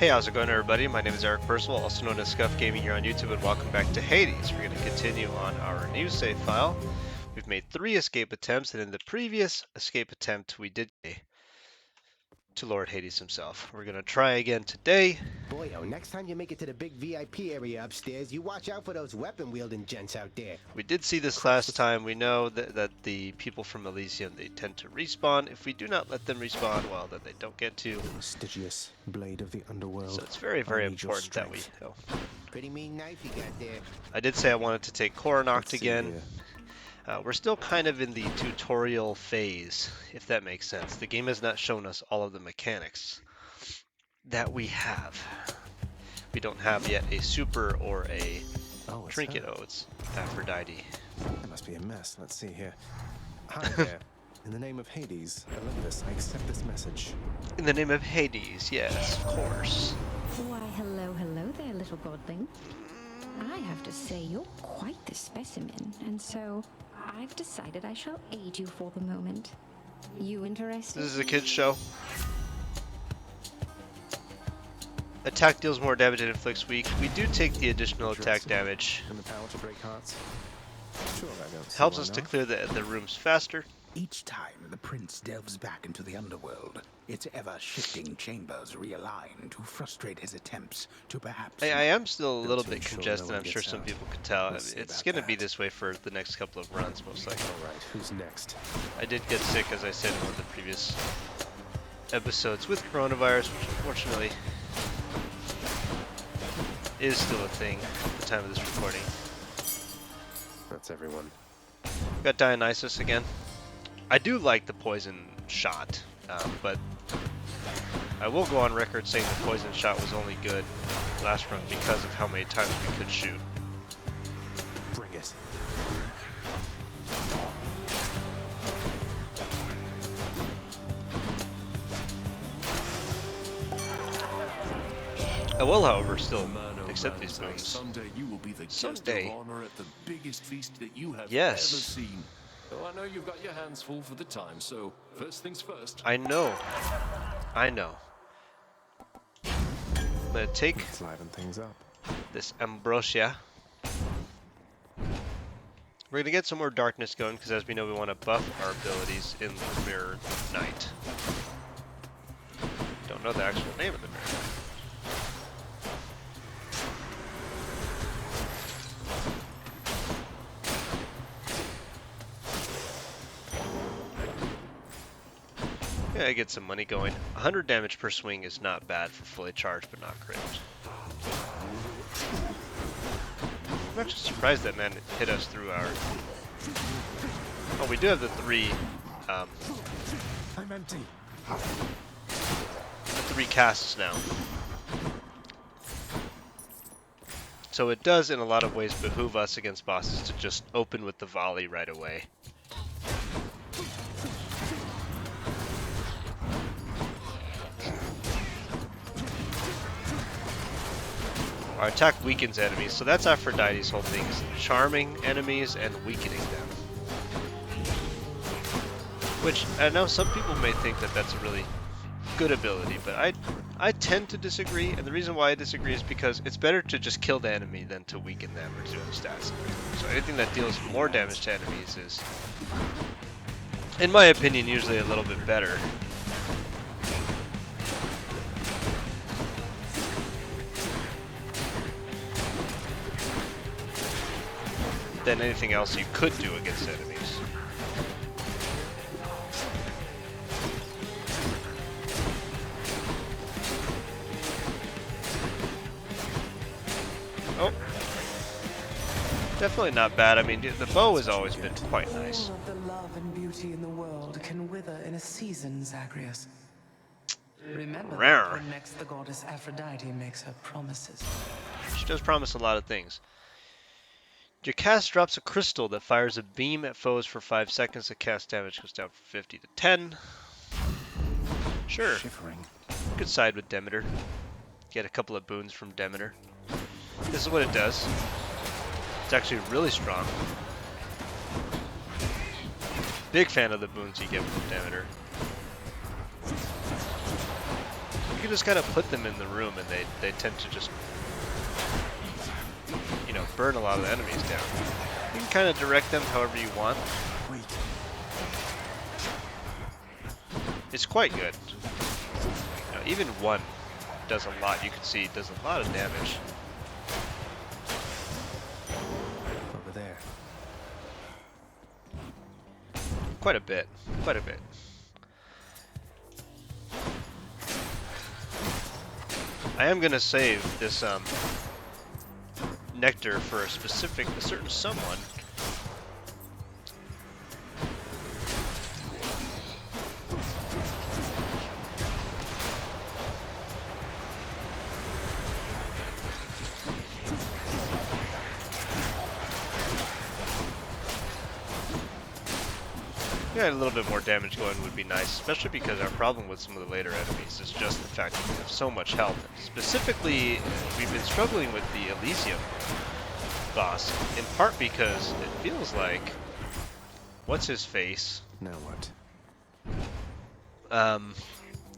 Hey, how's it going, everybody? My name is Eric Percival, also known as Scuffed Gaming here on YouTube, and welcome back to Hades. We're going to continue on our new save file. We've made 3 escape attempts, and in the previous escape attempt, we did to Lord Hades himself. We're going to try again today. Boyo, next time you make it to the big VIP area upstairs, you watch out for those weapon-wielding gents out there. We did see this last time. We know that the people from Elysium, they tend to respawn. If we do not let them respawn, well, then they don't get to. Prestigious blade of the underworld. So it's very, very important that we go. Pretty mean knife you got there. I did say I wanted to take Coronacht again. We're still kind of in the tutorial phase, if that makes sense. The game has not shown us all of the mechanics that we have. We don't have yet a super or a trinket. Oh, it's Aphrodite. That must be a mess. Let's see here. Hi there. In the name of Hades, Olympus, I accept this message. In the name of Hades, yes, of course. Why, hello there, little godling. I have to say, you're quite the specimen, and so I've decided I shall aid you for the moment. You interested? This is a kid's show. Attack deals more damage and inflicts weak. We do take the additional attack damage. And the power to break hearts. Sure, I don't see Helps why us to not. clear the rooms faster. Each time the prince delves back into the underworld, its ever-shifting chambers realign to frustrate his attempts to perhaps... I am still a little too bit sure congested. no one I'm sure gets some out. people could tell. We'll see It's about going to be that. this way for the next couple of runs, most likely. All right, who's next? I did get sick, as I said in one of the previous episodes, with coronavirus, which unfortunately is still a thing at the time of this recording. That's everyone. We got Dionysus again. I do like the poison shot, but I will go on record saying the poison shot was only good last run because of how many times we could shoot. Bring it. I will, however, still accept these man, things. someday you will be the guest Someday. of honor at the biggest feast that you have Yes. ever seen. Oh, I know you've got your hands full for the time, so first things first. I know. I know. I'm gonna take Let's liven things up. this ambrosia. We're gonna get some more darkness going because, as we know, we want to buff our abilities in the Mirror Knight. Don't know the actual name of the Mirror Knight. Yeah, I get some money going. 100 damage per swing is not bad for fully charged, but not crit. I'm actually surprised that man hit us through our... Oh, we do have the 3 I'm empty. casts now. So it does, in a lot of ways, behoove us against bosses to just open with the volley right away. Our attack weakens enemies, so that's Aphrodite's whole thing, is charming enemies and weakening them. Which, I know some people may think that that's a really good ability, but I tend to disagree, and the reason why I disagree is because it's better to just kill the enemy than to weaken them or do stats. So anything that deals more damage to enemies is, in my opinion, usually a little bit better. Than anything else you could do against enemies. Oh. Definitely not bad. I mean, the bow has always been quite nice. All of the love and beauty in the world can wither in a season, Zagreus. Remember Rare. that when next the goddess Aphrodite makes her promises. She does promise a lot of things. Your cast drops a crystal that fires a beam at foes for 5 seconds. The cast damage goes down from 50 to 10. Sure. Shivering. Good side with Demeter. Get a couple of boons from Demeter. This is what it does. It's actually really strong. Big fan of the boons you get from Demeter. can just kind of put them in the room, and they tend to just, you know, burn a lot of the enemies down. You can kind of direct them however you want. Wait. It's quite good. You know, even one does a lot. You can see it does a lot of damage. Over there. Quite a bit. Quite a bit. I am gonna save this nectar for a certain someone. Yeah, a little bit more damage going would be nice, especially because our problem with some of the later enemies is just the fact that we have so much health. Specifically, we've been struggling with the Elysium boss, in part because it feels like, what's his face? Now what?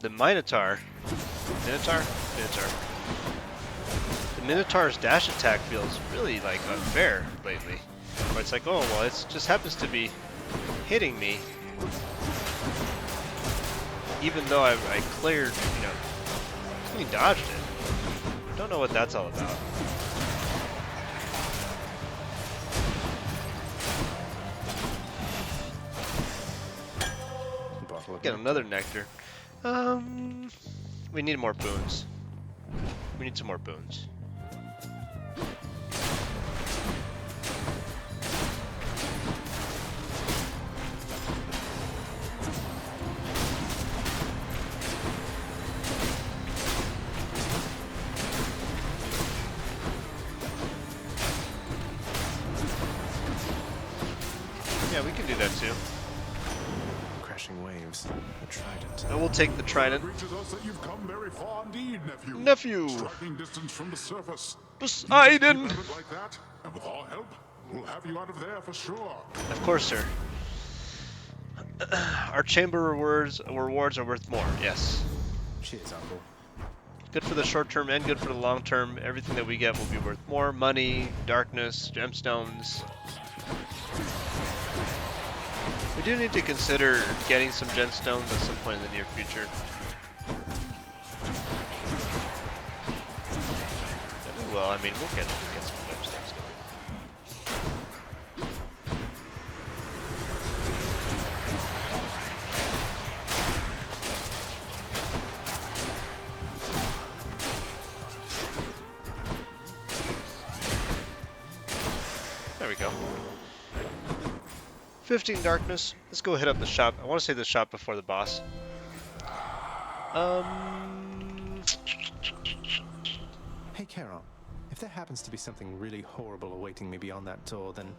The Minotaur. Minotaur? The Minotaur's dash attack feels really like unfair lately. Where it's like, oh well, it just happens to be hitting me, even though I cleared, you know, clean dodged it. Don't know what that's all about. Get another nectar. We need more boons. We need some more boons. Yeah, we can do that too. Crashing waves. A trident. And we'll take the trident. Reaches us that you've come very far indeed, nephew. Nephew! Striking distance from the surface. Poseidon! Keep at it like that, and with our help, we'll have you out of there for sure. Of course, sir. Our chamber rewards are worth more, yes. Cheers, Uncle. Good for the short term and good for the long term. Everything that we get will be worth more. Money, darkness, gemstones. We do need to consider getting some gemstones at some point in the near future. Well, I mean, we'll get some gemstones going. There we go. 15 darkness. Let's go hit up the shop. I want to say the shop before the boss. Hey, Carol. If there happens to be something really horrible awaiting me beyond that door, then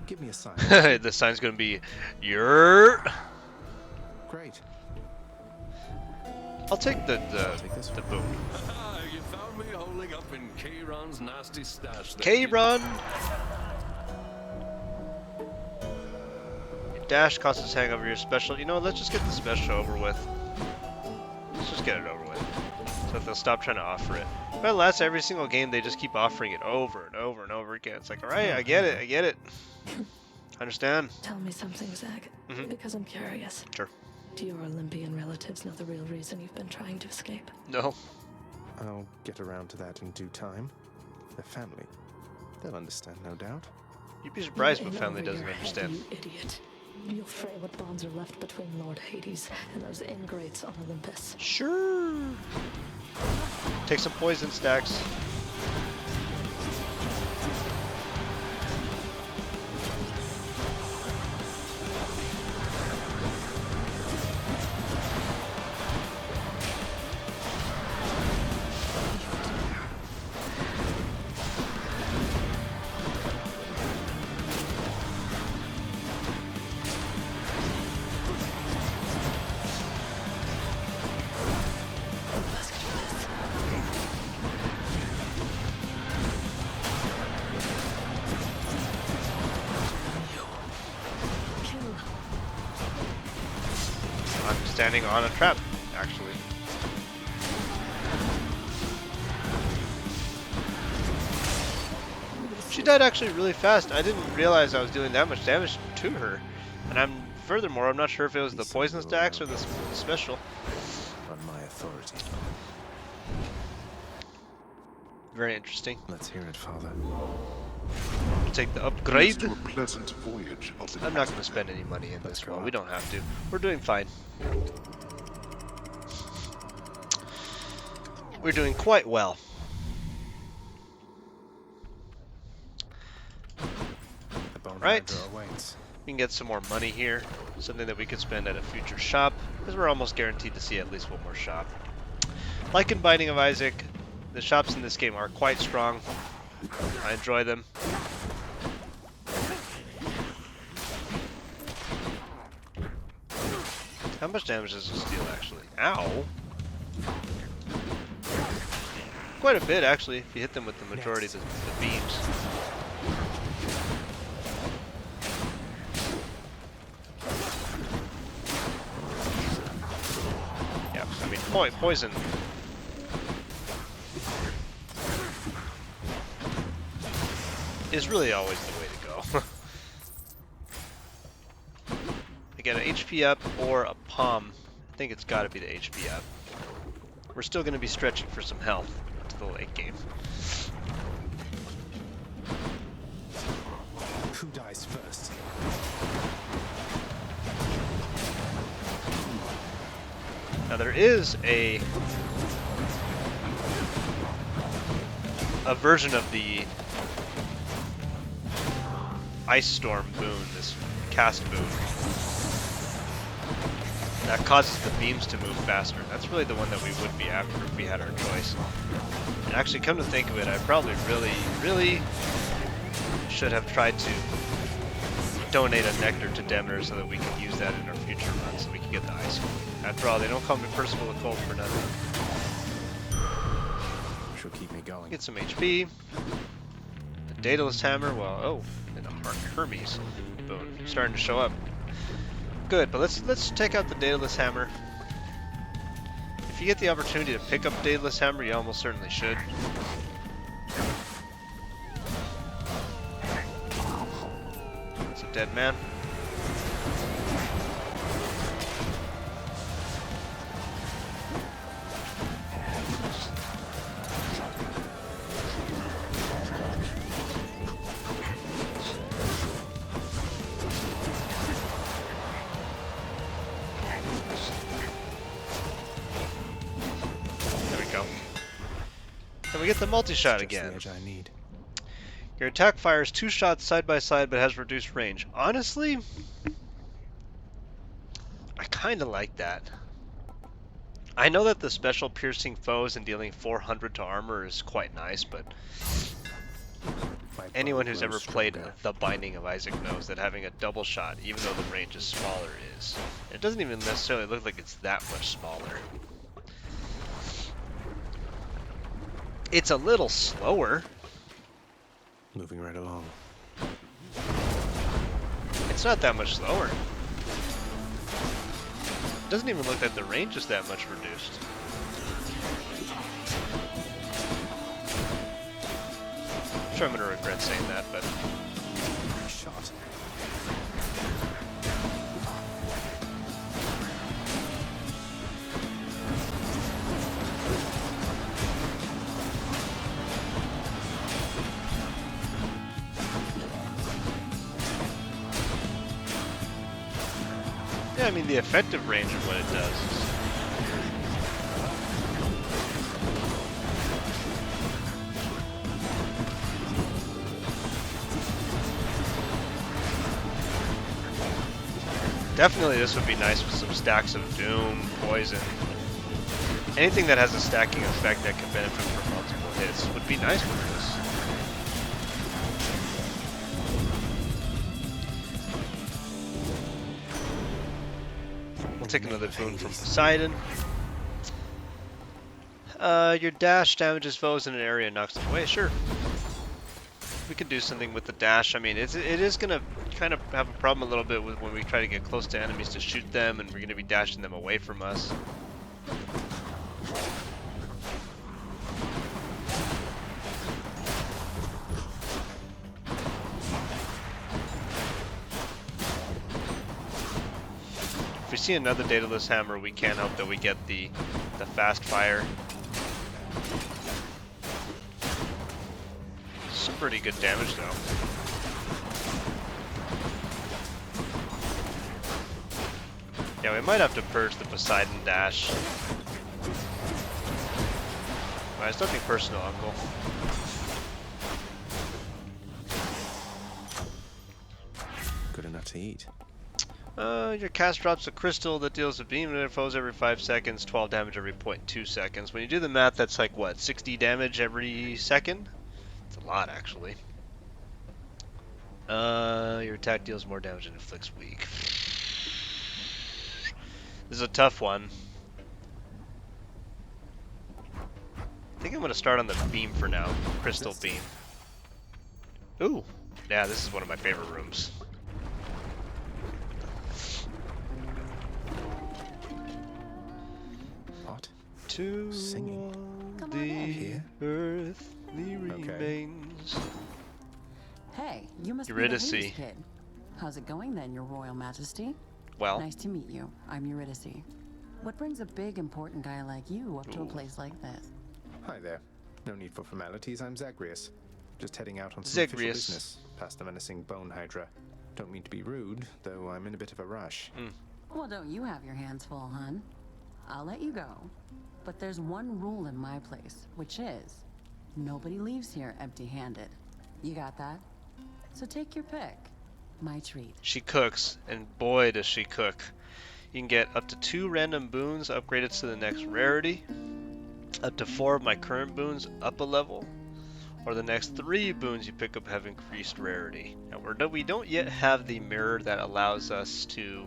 give me a sign. The sign's gonna be, "You're." Great. I'll take the this one. boon. Ah, you found me holding up in K-Ron's nasty stash there. K-Run! Dash causes hangover. Your special. You know what? Let's just get the special over with. Let's just get it over with. So that they'll stop trying to offer it. But last every single game, they just keep offering it over and over and over again. It's like, alright, I get it. I get it. Understand? Tell me something, Zach, because I'm curious. Sure. Do your Olympian relatives know the real reason you've been trying to escape? No. I'll get around to that in due time. Their family. They'll understand, no doubt. You'd be surprised In what family over doesn't your head, understand. you idiot. You'll fray what bonds are left between Lord Hades and those ingrates on Olympus. Sure. Take some poison stacks. Standing on a trap, actually. She died actually really fast. I didn't realize I was doing that much damage to her. And furthermore, I'm not sure if it was the poison stacks or the special. On my authority. Very interesting. Let's hear it, Father. We'll take the upgrade. To a pleasant voyage of the I'm not going to spend any money in this one. We don't have to. We're doing fine. We're doing quite well. The bone Right. hydra awaits. We can get some more money here. Something that we could spend at a future shop. Because we're almost guaranteed to see at least one more shop. Like in Binding of Isaac, the shops in this game are quite strong. I enjoy them. How much damage does this deal actually? Ow! Quite a bit actually, if you hit them with the majority of the beams. Yeah, I mean, poison. Is really always the way to go. Again, an HP up or a palm. I think it's got to be the HP up. We're still going to be stretching for some health to the late game. Who dies first? Now there is a version of the Ice Storm boon, this cast boon, that causes the beams to move faster. That's really the one that we would be after if we had our choice. And actually, come to think of it, I probably really should have tried to donate a nectar to Demeter so that we can use that in our future runs so we can get the Ice Queen. After all, they don't call me Percival the Cold for nothing. She'll keep me going. Get some HP. The Daedalus Hammer, well, oh, and a Hermes boon starting to show up. Good, but let's take out the Daedalus Hammer. If you get the opportunity to pick up Daedalus Hammer, you almost certainly should. It's a dead man. And we get the multi-shot again. Just the edge I need. Your attack fires 2 shots side by side but has reduced range. Honestly, I kind of like that. I know that the special piercing foes and dealing 400 to armor is quite nice, but anyone who's ever played The Binding of Isaac knows that having a double shot, even though the range is smaller, is... It doesn't even necessarily look like it's that much smaller. It's a little slower. Moving right along. It's not that much slower. It doesn't even look like the range is that much reduced. I'm sure I'm gonna regret saying that, but... Shot. Yeah, I mean, the effective range of what it does is... Definitely this would be nice with some stacks of Doom, Poison. Anything that has a stacking effect that can benefit from multiple hits would be nice with this. We'll take another boon from Poseidon. Your dash damages foes in an area and knocks them away. Sure. We can do something with the dash. I mean, it is going to kind of have a problem a little bit with when we try to get close to enemies to shoot them, and we're going to be dashing them away from us. see another Daedalus hammer, we can hope that we get the fast fire. Some pretty good damage though. Yeah, we might have to purge the Poseidon dash. But it's nothing personal, Uncle. Good enough to eat. Your cast drops a crystal that deals a beam to foes every 5 seconds, 12 damage every 0.2 seconds. When you do the math, that's like, what, 60 damage every second? It's a lot, actually. Your attack deals more damage and inflicts weak. This is a tough one. I think I'm going to start on the beam for now. Crystal beam. Ooh. Yeah, this is one of my favorite rooms. What? To Singing. Come on the in. Here? earth the remains. Hey, you must Eurydice. be the Hades kid. How's it going then, Your Royal Majesty? Well, Nice to meet you. I'm Eurydice. What brings a big, important guy like you up to a place like this? Hi there. No need for formalities. I'm Zagreus. Just heading out on some official Zagreus. business past the menacing bone hydra. Don't mean to be rude, though I'm in a bit of a rush. Well, don't you have your hands full, hun? I'll let you go. But there's one rule in my place, which is nobody leaves here empty-handed. You got that? So take your pick. My treat. she cooks, and boy does she cook. You can get up to 2 random boons upgraded to the next rarity, up to 4 of my current boons up a level, or the next 3 boons you pick up have increased rarity. Now we don't yet have the mirror that allows us to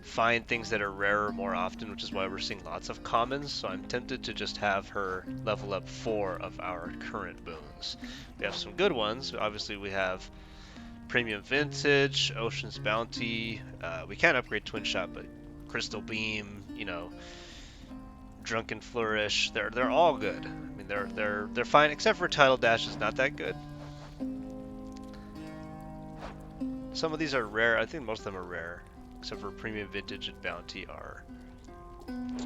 find things that are rarer more often, which is why we're seeing lots of commons, so I'm tempted to just have her level up 4 of our current boons. We have some good ones. Obviously we have Premium Vintage, Ocean's Bounty, we can't upgrade Twin Shot, but Crystal Beam, you know, Drunken Flourish, they're all good. I mean, they're fine, except for Tidal Dash is not that good. Some of these are rare. I think most of them are rare, except for Premium Vintage and Bounty are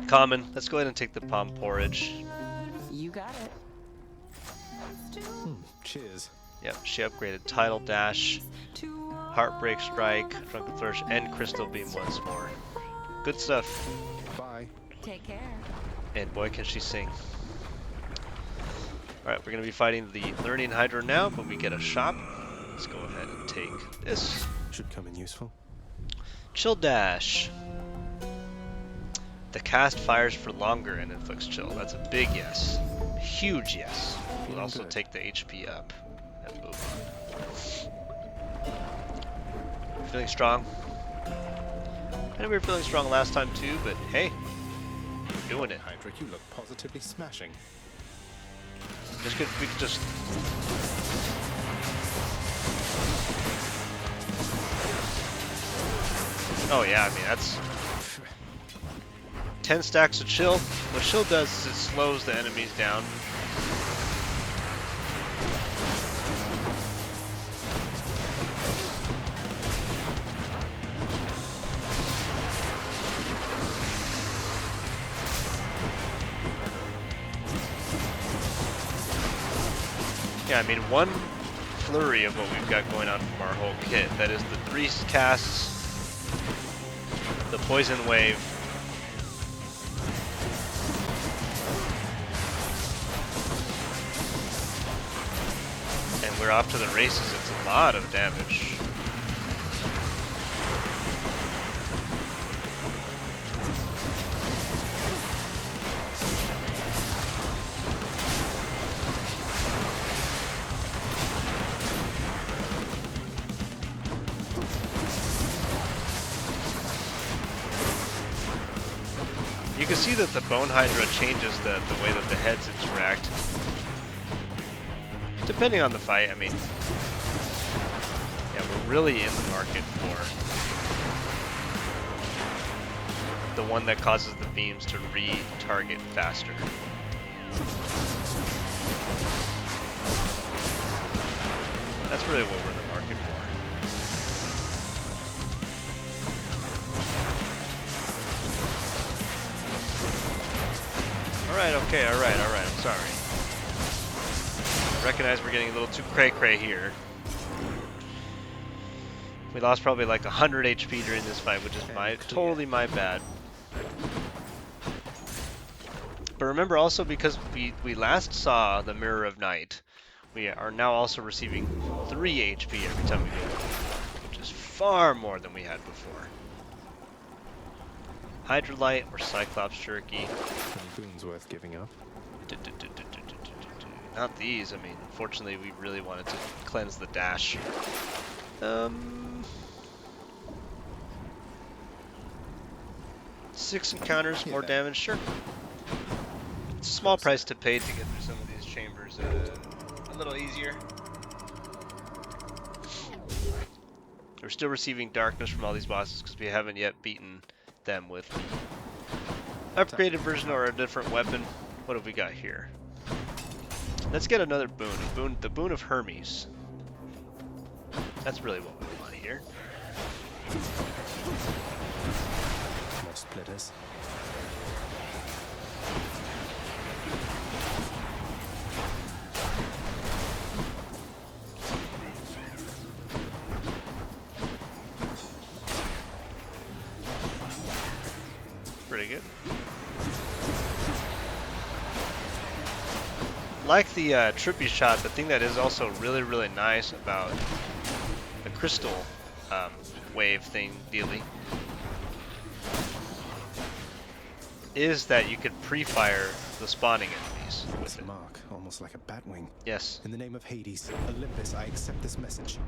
common. Let's go ahead and take the Palm Porridge. You got it. Cheers. Yep, she upgraded Tidal Dash, Heartbreak Strike, Drunken Flourish, and Crystal Beam once more. Good stuff. Bye. Take care. And boy, can she sing. Alright, we're going to be fighting the Learning Hydra now, but we get a shop. Let's go ahead and take this. Should come in useful. Chill Dash. The cast fires for longer and inflicts chill. That's a big yes. Huge yes. We'll also take the HP up and move on. Feeling strong? I know we were feeling strong last time too, but hey, we're doing it. Hydra, you look positively smashing. Just good. We could just. Oh yeah, I mean that's 10 stacks of chill. What chill does is it slows the enemies down. Yeah, I mean one flurry of what we've got going on from our whole kit. That is the 3 casts, the poison wave, and we're off to the races. It's a lot of damage. You can see that the Bone Hydra changes the way that the heads interact. Depending on the fight, I mean, yeah, we're really in the market for the one that causes the beams to re-target faster. That's really what we're in the market for. Alright, okay, alright, I'm sorry. I recognize we're getting a little too cray-cray here. We lost probably like 100 HP during this fight, which is totally my bad. But remember also, because we last saw the Mirror of Night, we are now also receiving 3 HP every time we go, which is far more than we had before. Hydrolite or Cyclops Jerky. Any boons worth giving up? Not these. I mean, unfortunately, we really wanted to cleanse the dash. 6 encounters, more damage, sure. It's a small price to pay to get through some of these chambers a little easier. We're still receiving darkness from all these bosses because we haven't yet beaten them with upgraded version or a different weapon. What have we got here? Let's get another boon. The boon of Hermes. That's really what we want here. More splitters. Pretty good. Like the trippy shot, the thing that is also really, really nice about the crystal wave thing dealy is that you can pre-fire the spawning enemies with it. Mark, almost like a bat wing. Yes. In the name of Hades, Olympus, I accept this message.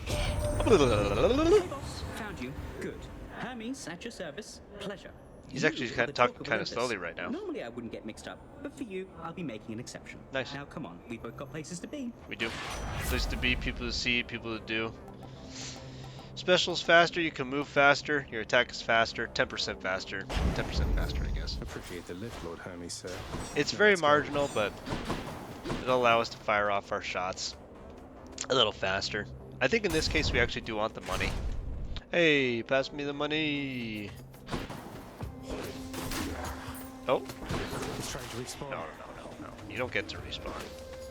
Hey boss, found you. Good. Hermes, at your service. Pleasure. He's actually talking kind of slowly right now. Normally I wouldn't get mixed up, but for you, I'll be making an exception. Nice. Now come on, we've both got places to be. We do. Places to be, people to see, people to do. Special's faster, you can move faster, your attack is faster, 10% faster. 10% faster, I guess. Appreciate the lift, Lord Hermes, sir. It's very marginal, but it'll allow us to fire off our shots a little faster. I think in this case we actually do want the money. Hey, pass me the money. Oh. He's trying to respawn. No. You don't get to respawn.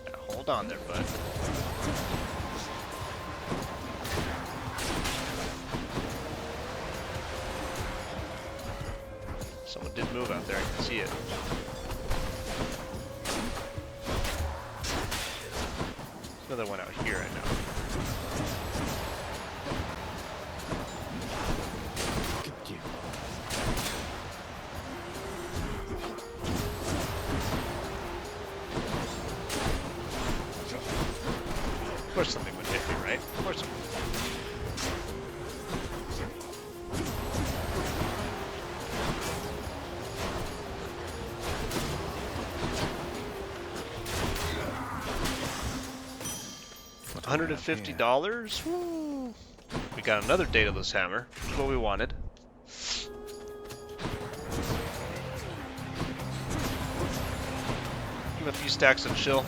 Now, hold on there, bud. Someone did move out there, I can see it. There's another one out here, I know. Got you. Of course something would hit me, right? Of course something would. $150? Woo! We got another Daedalus hammer, which is what we wanted. Give a few stacks of chill.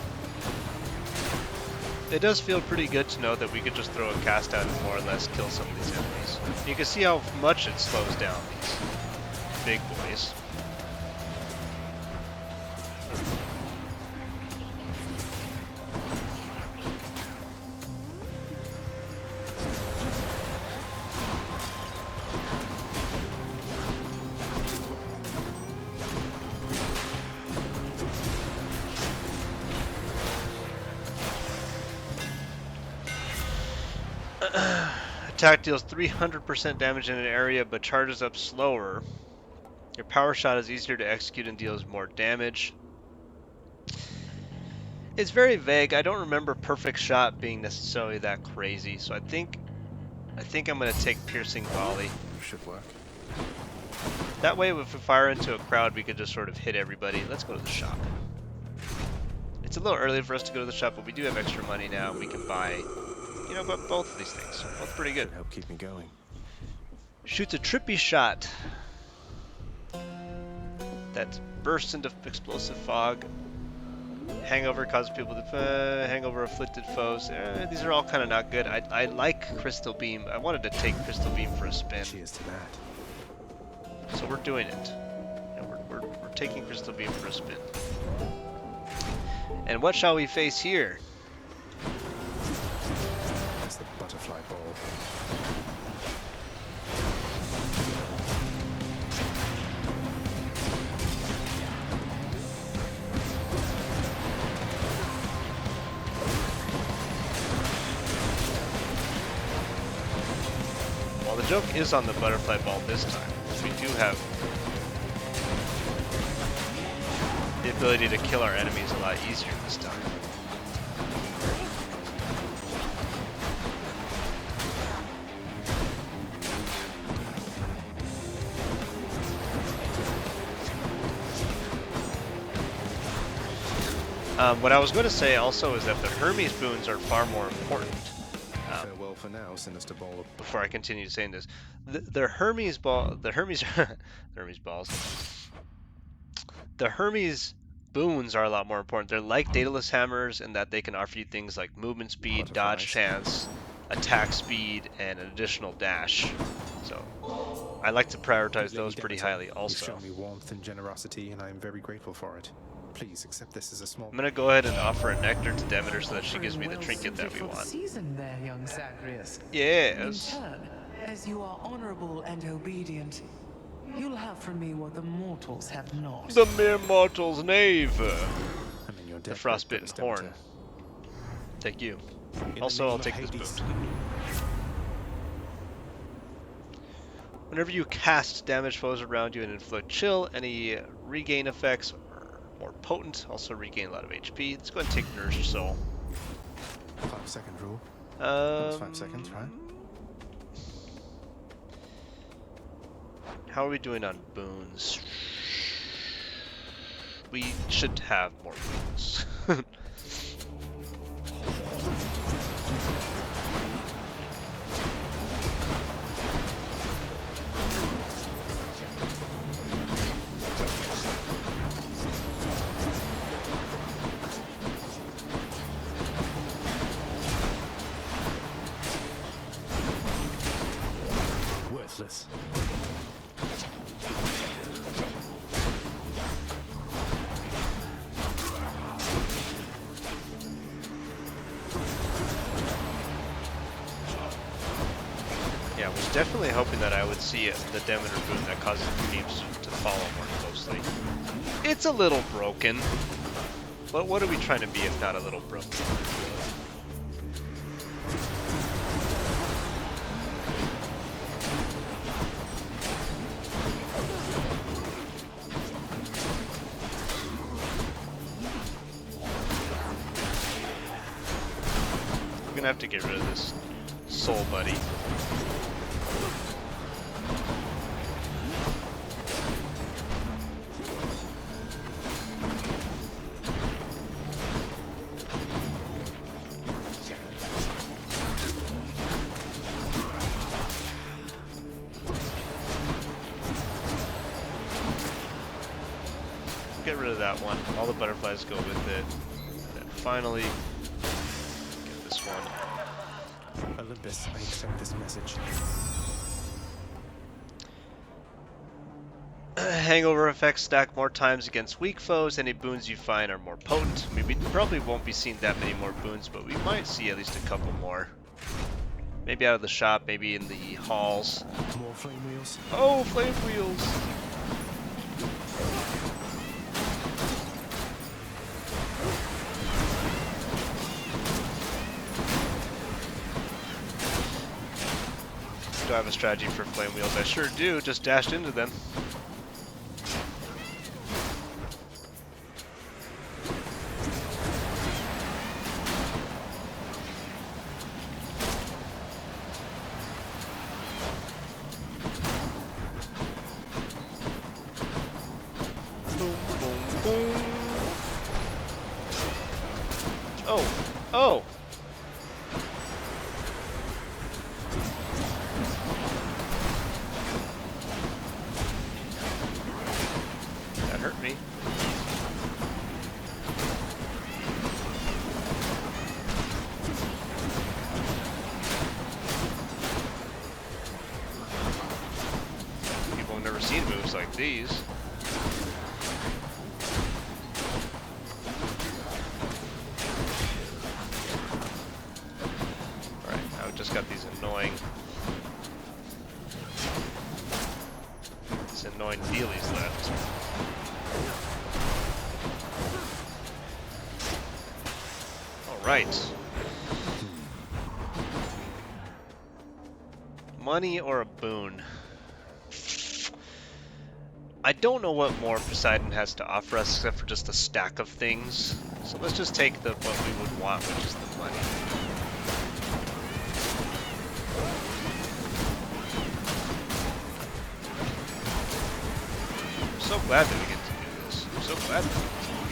It does feel pretty good to know that we could just throw a cast out and more or less kill some of these enemies. You can see how much it slows down these big boys. Attack deals 300% damage in an area but charges up slower. Your power shot is easier to execute and deals more damage. It's very vague. I don't remember perfect shot being necessarily that crazy, so I think I'm gonna take piercing volley. Should work. That way, if we fire into a crowd, we can just sort of hit everybody. Let's go to the shop. It's a little early for us to go to the shop, but we do have extra money now. We can buy, you know, but both of these things. Both pretty good. Should help keep me going. Shoots a trippy shot that bursts into explosive fog. Hangover causes people to hangover afflicted foes. These are all kind of not good. I like Crystal Beam. I wanted to take Crystal Beam for a spin. Cheers to that. So we're doing it. And we're taking Crystal Beam for a spin. And what shall we face here? That's the butterfly ball. Well, the joke is on the butterfly ball this time. We do have the ability to kill our enemies a lot easier this time. What I was going to say also is that the Hermes boons are far more important. Farewell for now, Sinister Ball. Before I continue saying this, the Hermes ball, the Hermes balls, the Hermes boons are a lot more important. They're like Daedalus hammers in that they can offer you things like movement speed, dodge chance, attack speed, and an additional dash. So I like to prioritize those pretty highly also. You've shown me warmth and generosity, and I am very grateful for it. Please accept this as a small... I'm going to go ahead and offer a nectar to Demeter so that she gives me the trinket that we want. Season there, young Zagreus. Yes. In turn, as you are honorable and obedient, you'll have from me what the mortals have not. The mere mortal's knave. The frostbitten horn. Take you. Also, I'll take this boot. Whenever you cast, damage foes around you and inflict chill. Any regain effects are more potent. Also regain a lot of HP. Let's go ahead and take Nourish Your Soul. 5-second rule. That's 5 seconds, right? How are we doing on boons? We should have more boons. Worthless. Yeah, I was definitely hoping that I would see the Demeter boon that causes the beams to follow more closely. It's a little broken. But what are we trying to be if not a little broken? I'm gonna have to get rid of this soul buddy. Get rid of that one. All the butterflies go with it. And finally, get this one. Olympus, I accept this message. Hangover effects stack more times against weak foes. Any boons you find are more potent. I mean, we probably won't be seeing that many more boons, but we might see at least a couple more. Maybe out of the shop, maybe in the halls. More flame wheels. Oh, flame wheels! Do I have a strategy for flame wheels? I sure do. Just dashed into them. Boom, boom, boom. Oh, oh. That hurt me. People have never seen moves like these. got these annoying dealies left. Alright. Money or a boon? I don't know what more Poseidon has to offer us except for just a stack of things. So let's just take what we would want, which is the money. I'm so glad that we get to do this. I'm so glad that we get to do this.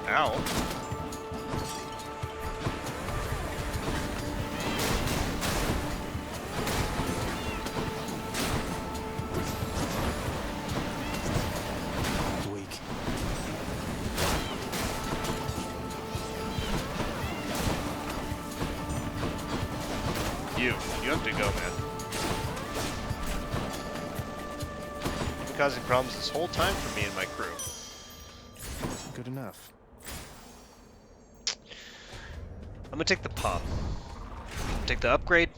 Ow. Weak. You have to go, man. You've been causing problems this whole time for me and my crew. Good enough. I'm gonna take the palm. Take the upgrade.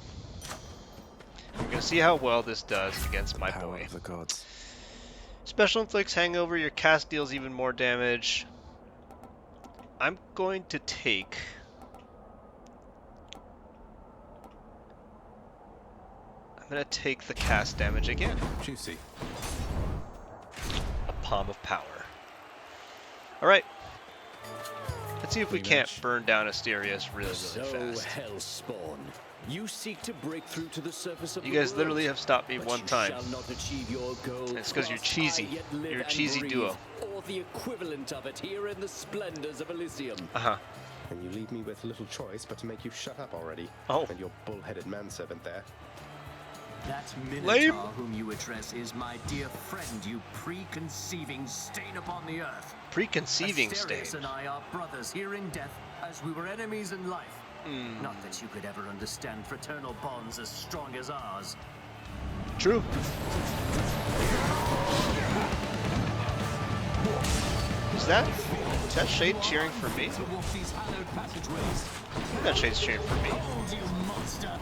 We're gonna see how well this does against my Power boy. of the gods. Special inflicts hangover. Your cast deals even more damage. I'm going to take. I'm gonna take the cast damage again. Juicy. A palm of power. All right. Let's see if we can't burn down Asterius really fast. Hellspawn, you seek to break through to the surface of You the guys world, literally have stopped me but one you time. shall not achieve your goal. And it's because you're whilst cheesy. I yet live You're a and cheesy breathe, duo. or the equivalent of it here in the splendors of Elysium. Uh-huh. And you leave me with little choice but to make you shut up already. Oh. And your bull-headed manservant there. That Lame. Minotaur whom you address is my dear friend, you preconceiving stain upon the earth. Preconceiving Asterius stain. and I are brothers here in death, as we were enemies in life. Not that you could ever understand fraternal bonds as strong as ours. True. Is that Shade cheering for me? To walk these hallowed passageways. That Shade's cheering for me. Behold, you monster!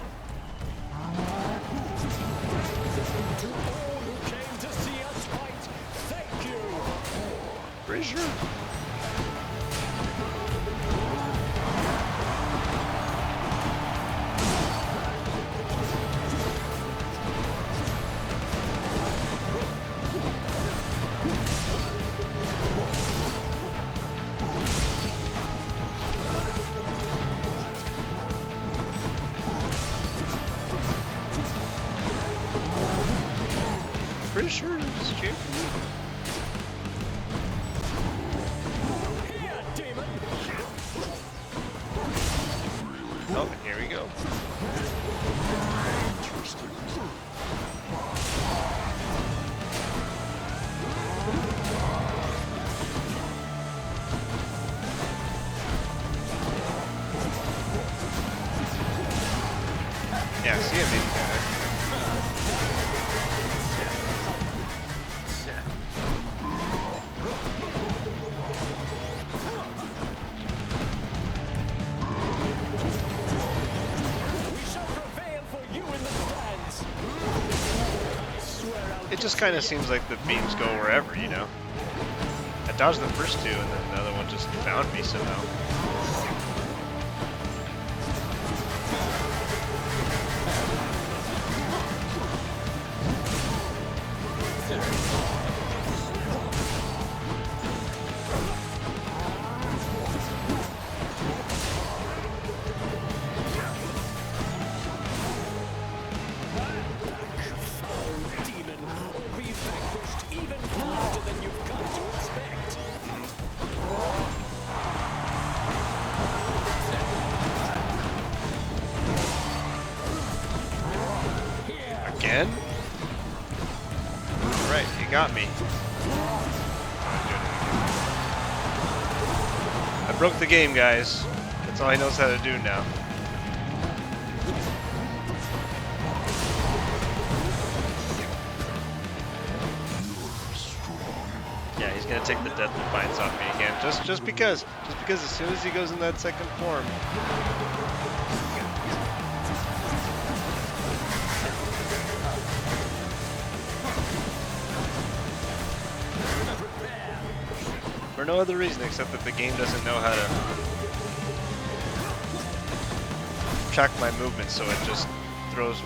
To all who came to see us fight, thank you! Pretty sure. Pretty sure it's cheering for me. Here, demon! Oh, and here we go. Yeah, see him in there. It just kind of seems like the beams go wherever, you know? I dodged the first two, and then the other one just found me somehow. Again? Right, you got me. I broke the game, guys. That's all he knows how to do now. Yeah, he's gonna take the Death Defiance off me again, just because as soon as he goes in that second form. For no other reason except that the game doesn't know how to track my movements, so it just throws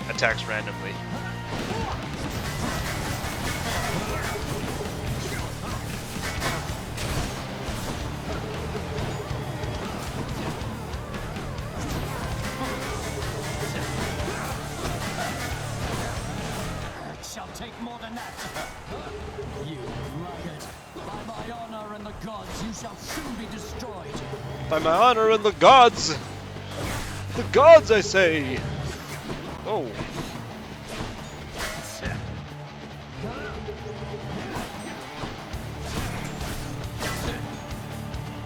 attacks randomly. It shall take more than that. You rugged. By my honor and the gods, you shall soon be destroyed. By my honor and the gods! The gods, I say! Oh.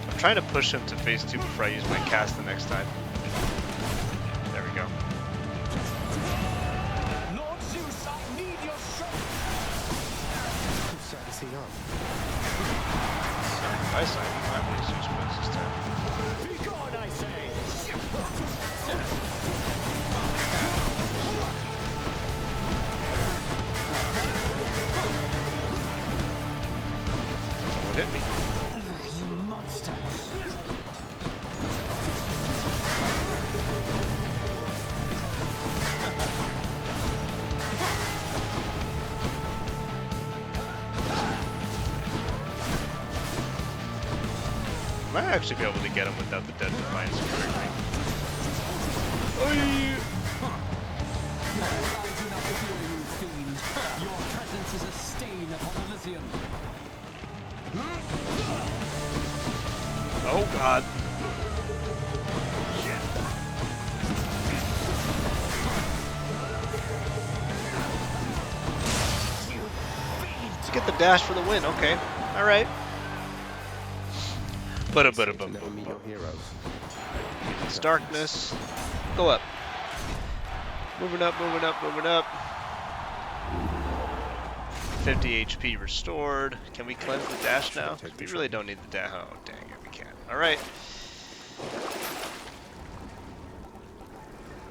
I'm trying to push him to phase 2 before I use my cast the next time. There we go. Lord Zeus, I need your strength. Whose side is he on? My side. I'm going to Zeus wins this time. Be gone, I say. Someone hit me. You monster. I might actually be able to get him without the Death Defiance triggering. I do not fear you, fiend. Your presence is a stain upon Elysium. Oh god. Let's get the dash for the win, okay. Alright. Ba-da-ba-da-bum. Never meet your heroes. It's darkness. Go up. Moving up, moving up, moving up. 50 HP restored. Can we cleanse the dash now? 'Cause we really don't need the dash. Oh, dang it, we can't. Alright.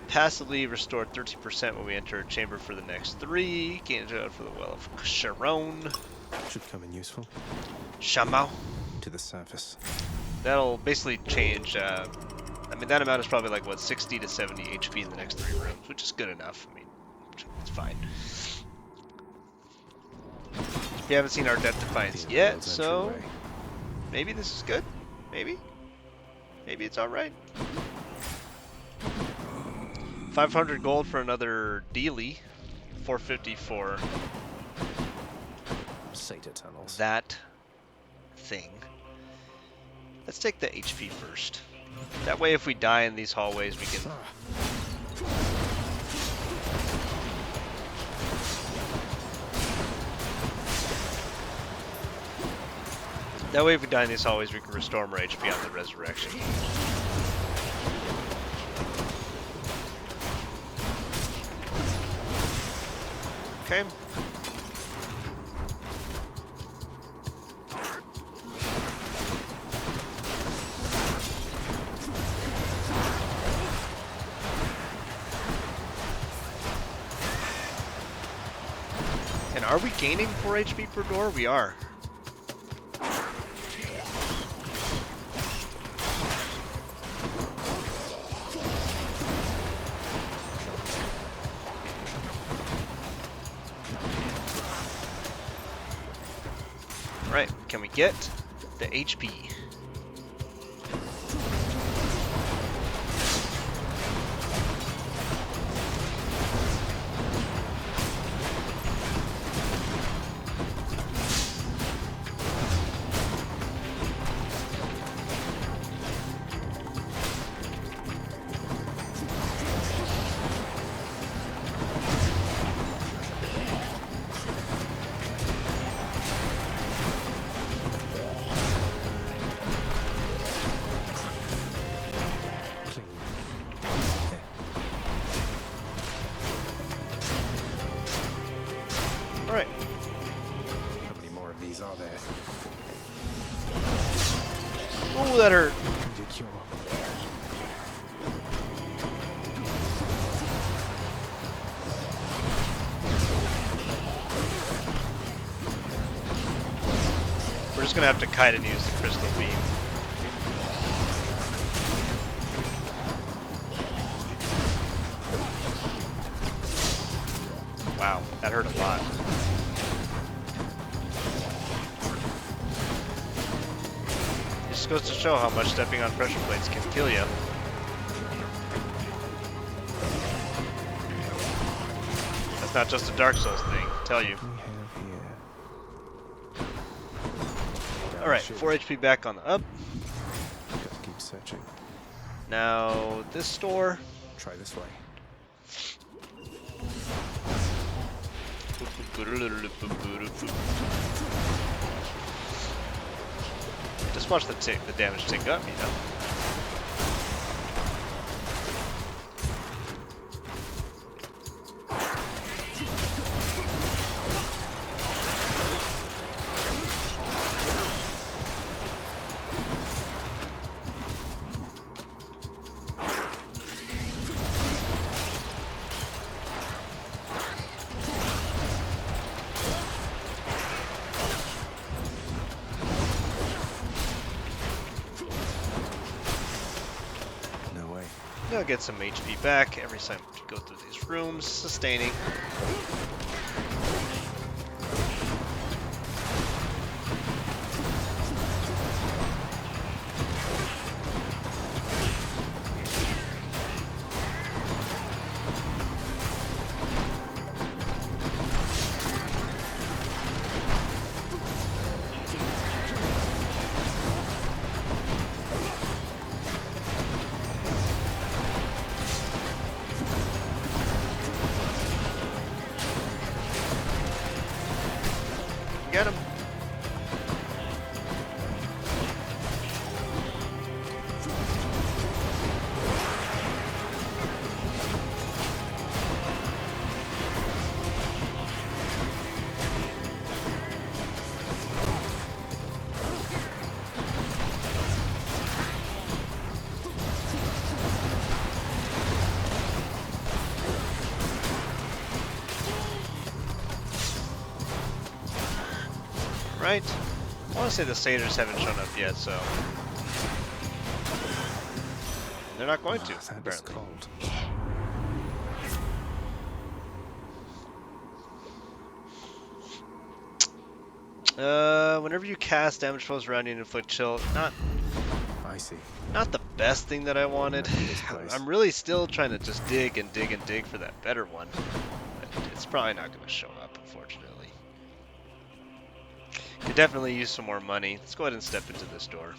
Passively restored 13% when we enter a chamber for the next 3. Gain a for the Well of Sharon. Should come in useful. Shamao. To the surface. That'll basically change. I mean, that amount is probably like, what, 60 to 70 HP in the next 3 rooms, which is good enough. I mean, it's fine. We haven't seen our Death Defiance yet, so maybe this is good. Maybe. Maybe it's alright. 500 gold for another dealie. 450 for Sata tunnels. that thing. Let's take the HP first. That way if we die in these hallways we can... That way if we die in these hallways we can restore more HP on the resurrection. Okay. And are we gaining 4 HP per door? We are. Right, can we get the HP? How many more of these are there? let her. We're just gonna have to kite and use the crystal beam. Wow, that hurt a lot. It just goes to show how much stepping on pressure plates can kill you. That's not just a Dark Souls thing, I tell you. Alright, 4 HP back on the up. Gotta keep searching. Now, this store. Try this way. Just watch the damage tick up, you know. I'll get some HP back every time you go through these rooms, sustaining. Get him. Right? I want to say the satyrs haven't shown up yet, so they're not going to, apparently. Whenever you cast, damage flows around you and inflict chill. Not the best thing that I wanted. I'm really still trying to just dig and dig and dig for that better one. But it's probably not going to show up, unfortunately. Could definitely use some more money. Let's go ahead and step into this door.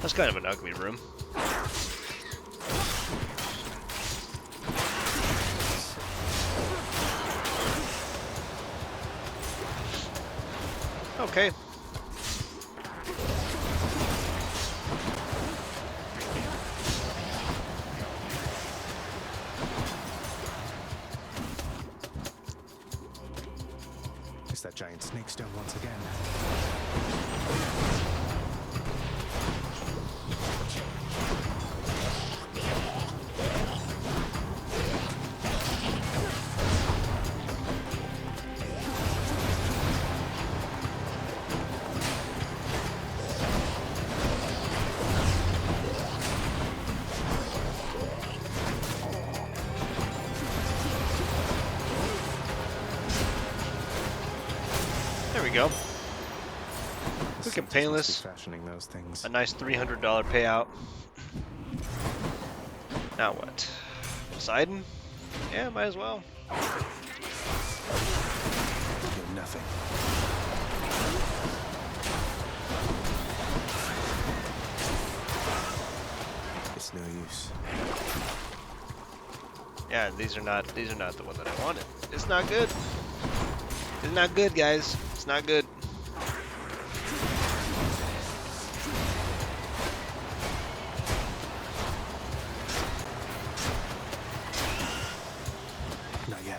That's kind of an ugly room. Okay. It's that giant snake stone once again. There we go. Quick and painless. Fashioning those things. A nice $300 payout. Now what? Poseidon? Yeah, might as well. You're nothing. It's no use. Yeah, these are not the one that I wanted. It's not good. It's not good, guys. It's not good.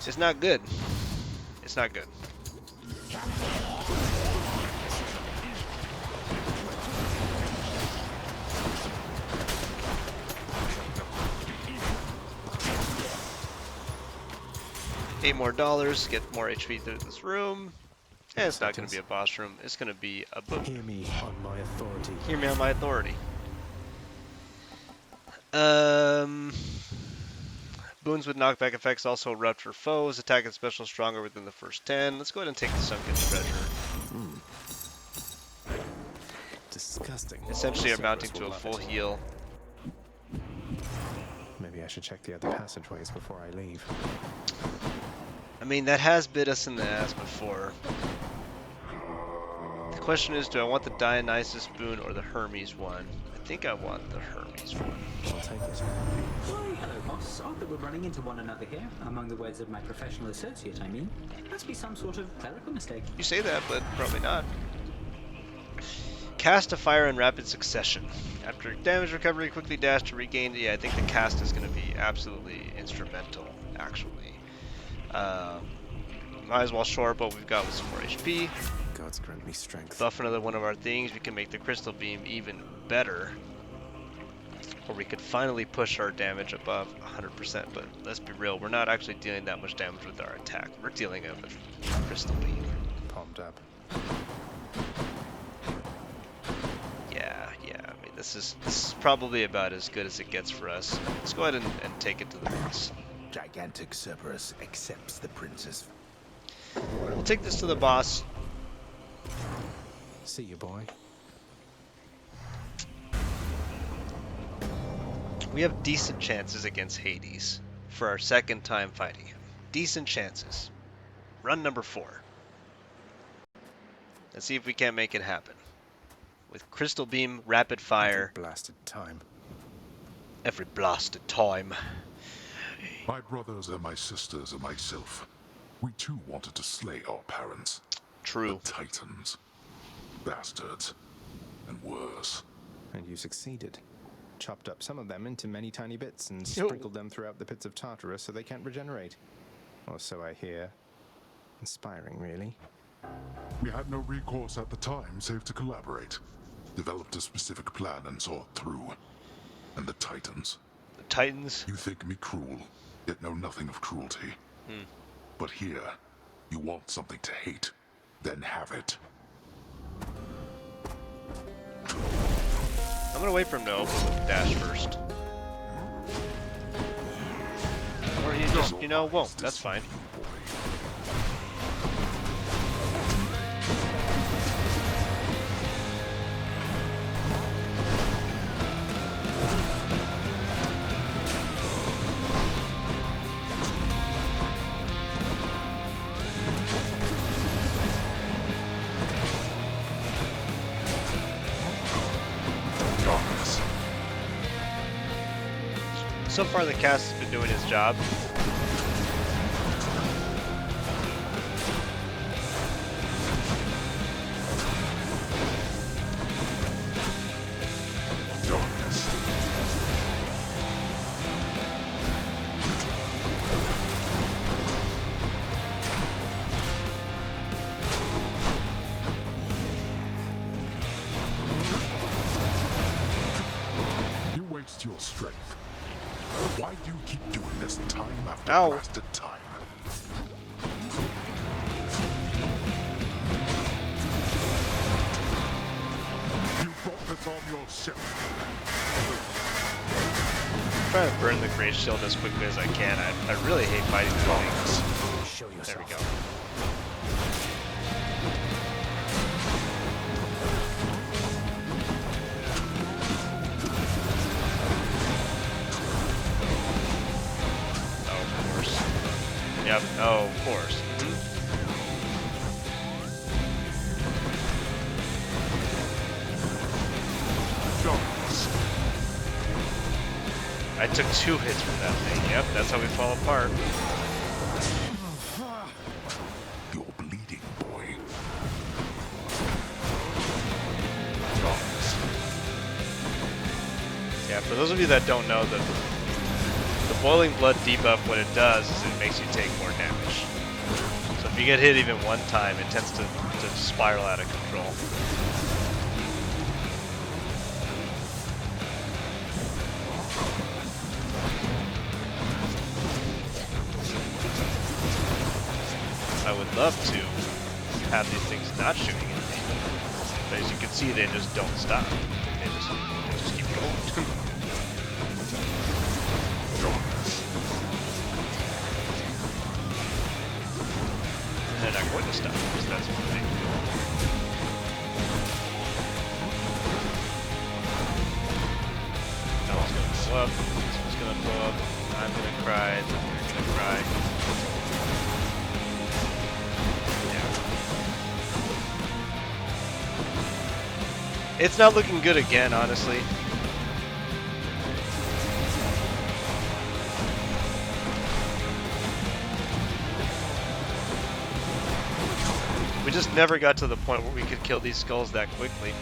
is not good. It's not good. $8 more, get more HP through this room. And it's not going to be a boss room, it's going to be a book. Hear me on my authority. Hear me on my authority. Boons with knockback effects also erupt for foes. Attack and special stronger within the first 10. Let's go ahead and take the sunken treasure. Disgusting. Essentially amounting to a full heal. Maybe I should check the other passageways before I leave. I mean, that has bit us in the ass before. The question is, do I want the Dionysus boon or the Hermes one? I think I want the Hermes one. I'll take it. Why, hello, boss. Odd that we're running into one another here. Among the words of my professional associate, I mean. Must be some sort of clerical mistake. You say that, but probably not. Cast a fire in rapid succession. After damage recovery, quickly dash to regain. Yeah, I think the cast is going to be absolutely instrumental, actually. Might as well shore up what we've got with some more HP. Gods grant me strength. Buff another one of our things. We can make the crystal beam even better. Or we could finally push our damage above 100%. But let's be real, we're not actually dealing that much damage with our attack. We're dealing it with crystal beam. Palmed up. Yeah. I mean, this is probably about as good as it gets for us. Let's go ahead and take it to the boss. Gigantic Cerberus accepts the prince's. We'll take this to the boss. See you, boy. We have decent chances against Hades for our second time fighting him. Decent chances. Run number 4. Let's see if we can't make it happen. With Crystal Beam, Rapid Fire. Every blasted time. Every blasted time. My brothers and my sisters and myself, we too wanted to slay our parents. True. The Titans. Bastards. And worse. And you succeeded. Chopped up some of them into many tiny bits and sprinkled them throughout the pits of Tartarus so they can't regenerate. Or so I hear. Inspiring, really. We had no recourse at the time save to collaborate. Developed a specific plan and saw it through. And the Titans. The Titans? You think me cruel, yet know nothing of cruelty. But here, you want something to hate, then have it. I'm gonna wait for him to open with dash first. Or he just, won't. That's fine. So far the cast has been doing his job. You waste your strength. Why do you keep doing this time after blasted time? You brought this on yourself. I'm trying to burn the Great Shield as quickly as I can. I really hate fighting things. Show yourself. There we go. Yep. Oh, of course. I took 2 hits from that thing. Yep, that's how we fall apart. You're bleeding, boy. Yeah, for those of you that don't know, the Boiling Blood debuff, what it does is it makes you take more damage. So if you get hit even one time, it tends to spiral out of control. I would love to have these things not shooting at me, but as you can see, they just don't stop. They just keep going. They're not going to stop because that's what they do. That one's gonna blow up. This one's gonna blow up. I'm gonna cry. You're gonna cry. It's not looking good again, honestly. We just never got to the point where we could kill these skulls that quickly.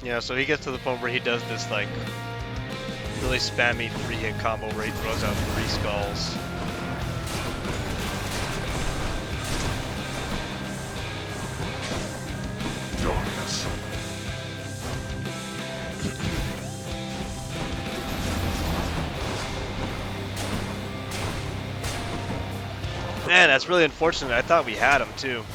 Yeah, so he gets to the point where he does this like really spammy 3-hit combo where he throws out 3 skulls. Man, that's really unfortunate. I thought we had him too.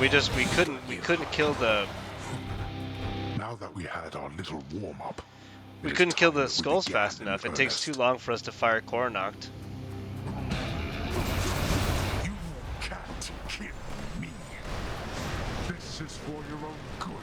We couldn't kill the. Now that we had our little warm up, we couldn't kill the skulls fast enough. It takes too long for us to fire Coronoct. You can't kill me. This is for your own good.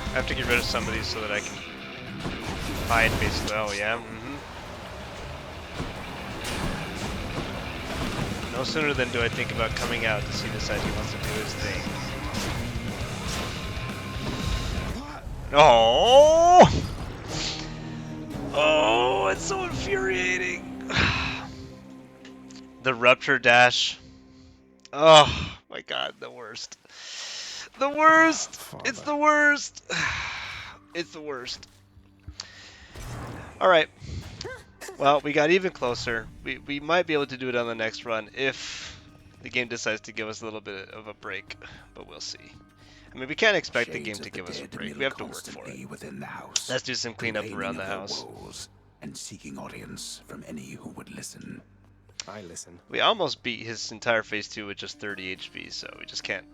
I have to get rid of some of these so that I can hide basically. Oh yeah. No sooner than do I think about coming out to see this as he wants to do his thing. Oh! Oh, it's so infuriating. The rupture dash. Oh my god, the worst. The worst! It's the worst! It's the worst. Alright. Well, we got even closer. We might be able to do it on the next run if the game decides to give us a little bit of a break. But we'll see. I mean, we can't expect the game to give us a break. We have to work for it. Let's do some cleanup around the house. And seeking audience from any who would listen. I listen. We almost beat his entire phase 2 with just 30 HP, so we just can't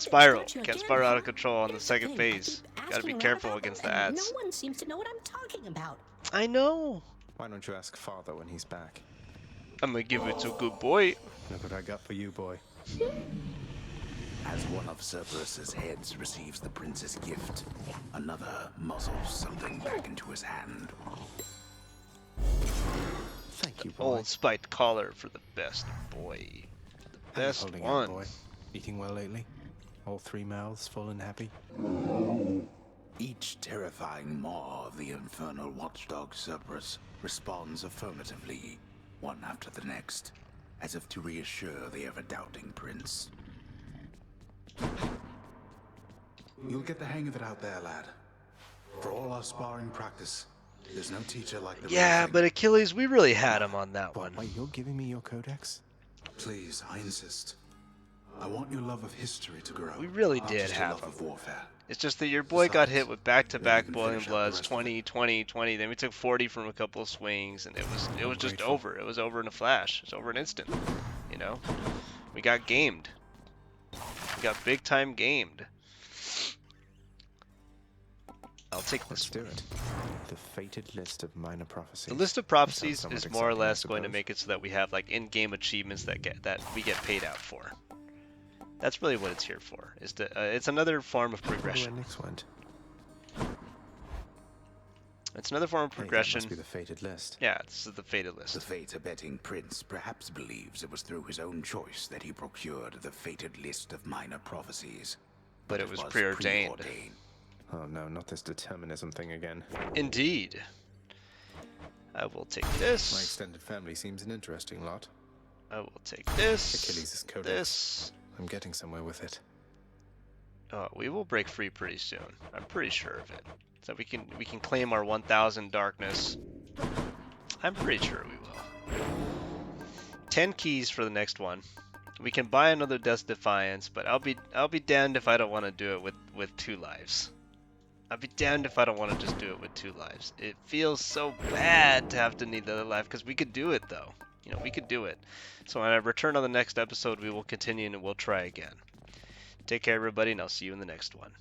spiral. Can't spiral out of control on the second phase. Gotta be careful against the ads. No one seems to know what I'm talking about. I know. Why don't you ask Father when he's back? I'm gonna give it to good boy. Look what I got for you, boy. As one of Cerberus's heads receives the prince's gift, another muzzles something back into his hand. Thank you, boy. Old spiked collar for the best boy. The best holding one. out, boy? Eating well lately? All 3 mouths full and happy? Each terrifying maw of the infernal watchdog Cerberus responds affirmatively, one after the next, as if to reassure the ever-doubting prince. You'll get the hang of it out there, lad. For all our sparring practice, there's no teacher like the Yeah, real thing. but Achilles, we really had him on that one. Wait, you're giving me your codex? Please, I insist. I want your love of history to grow. We really not did just a have love him. of warfare. It's just that your boy got hit with back-to-back can Boiling finish out the Bloods, rest of 20, 20, 20. Then we took 40 from a couple of swings, and it was just over. It was over in a flash. It was over in an instant. You know, we got gamed. We got big time gamed. I'll take this. Let's do it. The fated list of minor prophecies. The list of That prophecies sounds is somewhat more or exciting, I less going to suppose. make it so that we have like in-game achievements that we get paid out for. That's really what it's here for. Is to it's another form of progression. Where Nyx went. It's another form of progression. Hey, that must be the fated list. Yeah, this is the fated list. The fate-abetting prince perhaps believes it was through his own choice that he procured the fated list of minor prophecies. But it was preordained. Oh no, not this determinism thing again. Indeed. I will take this. My extended family seems an interesting lot. I will take this. Achilles' codex. This. I'm getting somewhere with it. Oh, we will break free pretty soon. I'm pretty sure of it. So we can claim our 1,000 darkness. I'm pretty sure we will. 10 keys for the next one. We can buy another Death's Defiance, but I'll be damned if I don't want to do it with 2 lives. I'll be damned if I don't want to just do it with 2 lives. It feels so bad to have to need the other life, because we could do it though. You know, we could do it. So when I return on the next episode, we will continue and we'll try again. Take care, everybody, and I'll see you in the next one.